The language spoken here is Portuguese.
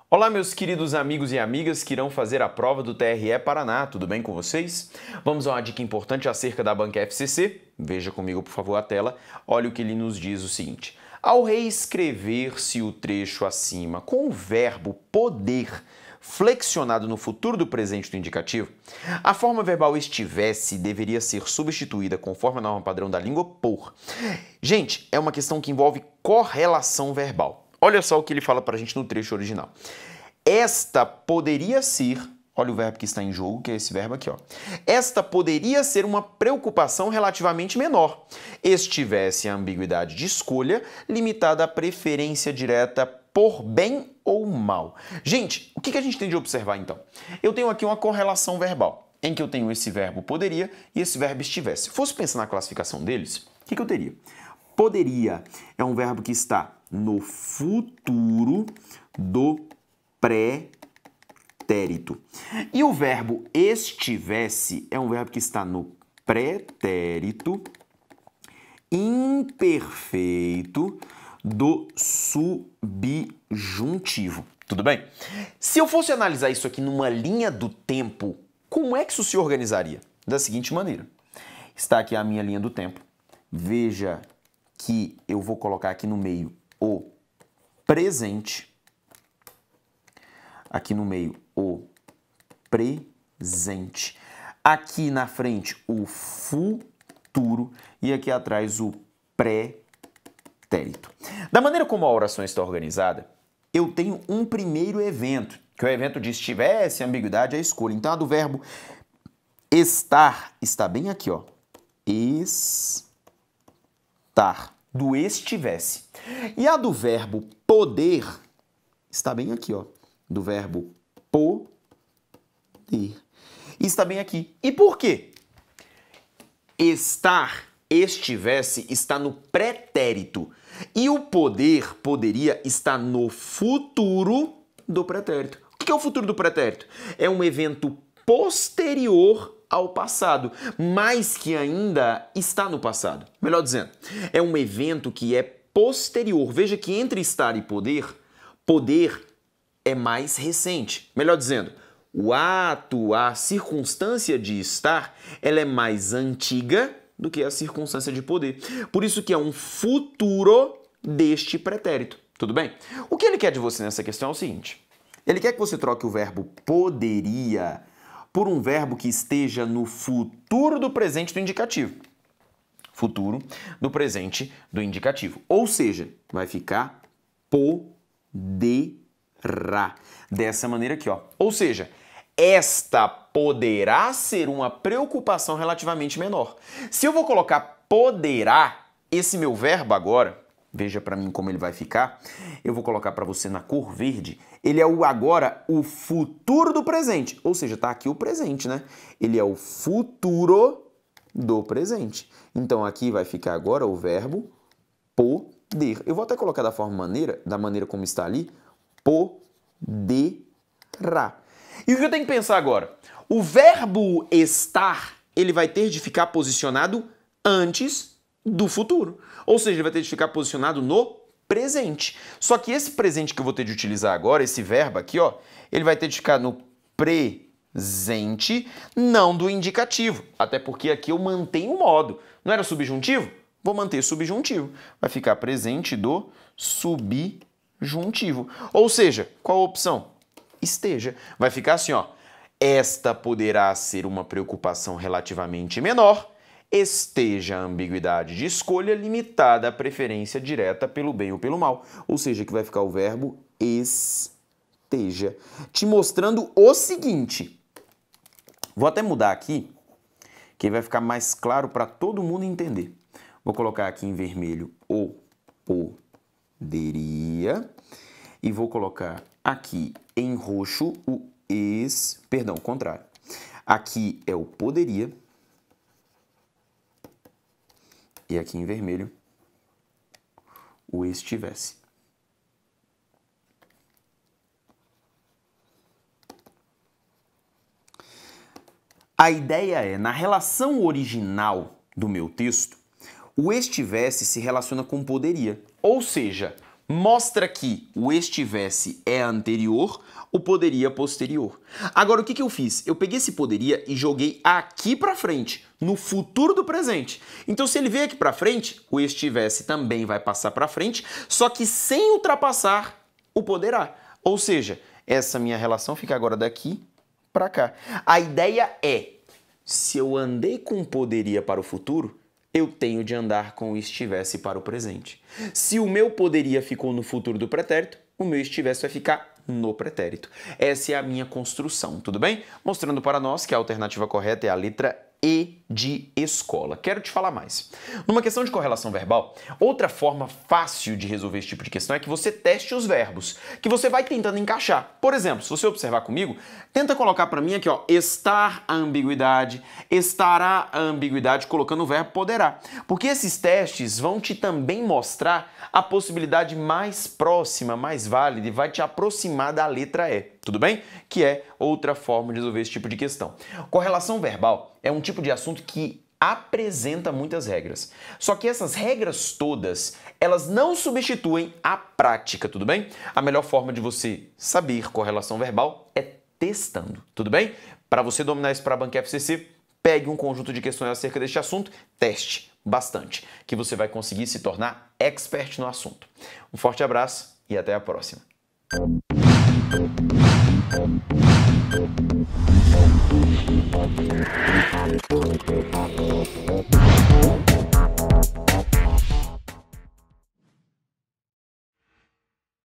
Olá, meus queridos amigos e amigas que irão fazer a prova do TRE Paraná, tudo bem com vocês? Vamos a uma dica importante acerca da banca FCC. Veja comigo, por favor, a tela. Olha o que ele nos diz o seguinte. Ao reescrever-se o trecho acima com o verbo poder flexionado no futuro do presente do indicativo, a forma verbal estivesse deveria ser substituída conforme a norma padrão da língua por. Gente, é uma questão que envolve correlação verbal. Olha só o que ele fala para a gente no trecho original. Esta poderia ser, olha o verbo que está em jogo, que é esse verbo aqui, ó. Esta poderia ser uma preocupação relativamente menor, estivesse a ambiguidade de escolha limitada à preferência direta por bem ou mal. Gente, o que a gente tem de observar então? Eu tenho aqui uma correlação verbal, em que eu tenho esse verbo poderia e esse verbo estivesse. Se fosse pensar na classificação deles, o que eu teria? Poderia é um verbo que está no futuro do pretérito. E o verbo estivesse é um verbo que está no pretérito imperfeito do subjuntivo. Tudo bem? Se eu fosse analisar isso aqui numa linha do tempo, como é que isso se organizaria? Da seguinte maneira. Está aqui a minha linha do tempo. Veja que eu vou colocar aqui no meio o presente, aqui no meio o presente, aqui na frente o futuro e aqui atrás o pretérito. Da maneira como a oração está organizada, eu tenho um primeiro evento, que é o evento de estivesse, ambiguidade, a escolha. Então a do verbo estar está bem aqui, ó. Estar, do estivesse. E a do verbo poder está bem aqui, ó, do verbo poder. E está bem aqui. E por quê? Estar, estivesse, está no pretérito. E o poder, poderia, está no futuro do pretérito. O que é o futuro do pretérito? É um evento posterior ao passado, mas que ainda está no passado. Melhor dizendo, é um evento que é posterior. Veja que entre estar e poder, poder é mais recente. Melhor dizendo, o ato, a circunstância de estar, ela é mais antiga do que a circunstância de poder. Por isso que é um futuro deste pretérito. Tudo bem? O que ele quer de você nessa questão é o seguinte. Ele quer que você troque o verbo poderia por um verbo que esteja no futuro do presente do indicativo. Futuro do presente do indicativo. Ou seja, vai ficar poderá. Dessa maneira aqui, ó. Ou seja, esta poderá ser uma preocupação relativamente menor. Se eu vou colocar poderá, esse meu verbo agora, veja para mim como ele vai ficar. Eu vou colocar para você na cor verde. Ele é agora o futuro do presente. Ou seja, está aqui o presente, né? Ele é o futuro do presente. Então, aqui vai ficar agora o verbo poder. Eu vou até colocar da maneira como está ali, poderá. E o que eu tenho que pensar agora? O verbo estar, ele vai ter de ficar posicionado antes do futuro. Ou seja, ele vai ter de ficar posicionado no presente. Só que esse presente que eu vou ter de utilizar agora, esse verbo aqui, ó, ele vai ter de ficar no presente, não do indicativo. Até porque aqui eu mantenho o modo. Não era subjuntivo? Vou manter subjuntivo. Vai ficar presente do subjuntivo. Ou seja, qual a opção? Esteja. Vai ficar assim, ó. Esta poderá ser uma preocupação relativamente menor, esteja a ambiguidade de escolha limitada à preferência direta pelo bem ou pelo mal. Ou seja, que vai ficar o verbo esteja. Te mostrando o seguinte. Vou até mudar aqui, que vai ficar mais claro para todo mundo entender. Vou colocar aqui em vermelho o poderia e vou colocar aqui em roxo o contrário. Aqui é o poderia e aqui em vermelho o estivesse. A ideia é, na relação original do meu texto, o estivesse se relaciona com poderia. Ou seja, mostra que o estivesse é anterior, o poderia posterior. Agora, o que eu fiz? Eu peguei esse poderia e joguei aqui para frente, no futuro do presente. Então, se ele veio aqui para frente, o estivesse também vai passar para frente, só que sem ultrapassar o poderá. Ou seja, essa minha relação fica agora daqui para cá. A ideia é, se eu andei com poderia para o futuro, eu tenho de andar com o estivesse para o presente. Se o meu poderia ficou no futuro do pretérito, o meu estivesse vai ficar no pretérito. Essa é a minha construção, tudo bem? Mostrando para nós que a alternativa correta é a letra E de escola. Quero te falar mais. Numa questão de correlação verbal, outra forma fácil de resolver esse tipo de questão é que você teste os verbos, que você vai tentando encaixar. Por exemplo, se você observar comigo, tenta colocar para mim aqui, ó, estar a ambiguidade, estará a ambiguidade, colocando o verbo poderá. Porque esses testes vão te também mostrar a possibilidade mais próxima, mais válida e vai te aproximar da letra E, tudo bem? Que é outra forma de resolver esse tipo de questão. Correlação verbal é um tipo de assunto que apresenta muitas regras. Só que essas regras todas, elas não substituem a prática, tudo bem? A melhor forma de você saber correlação verbal é testando, tudo bem? Para você dominar isso para a Banca FCC, pegue um conjunto de questões acerca deste assunto, teste bastante, que você vai conseguir se tornar expert no assunto. Um forte abraço e até a próxima. Thank you.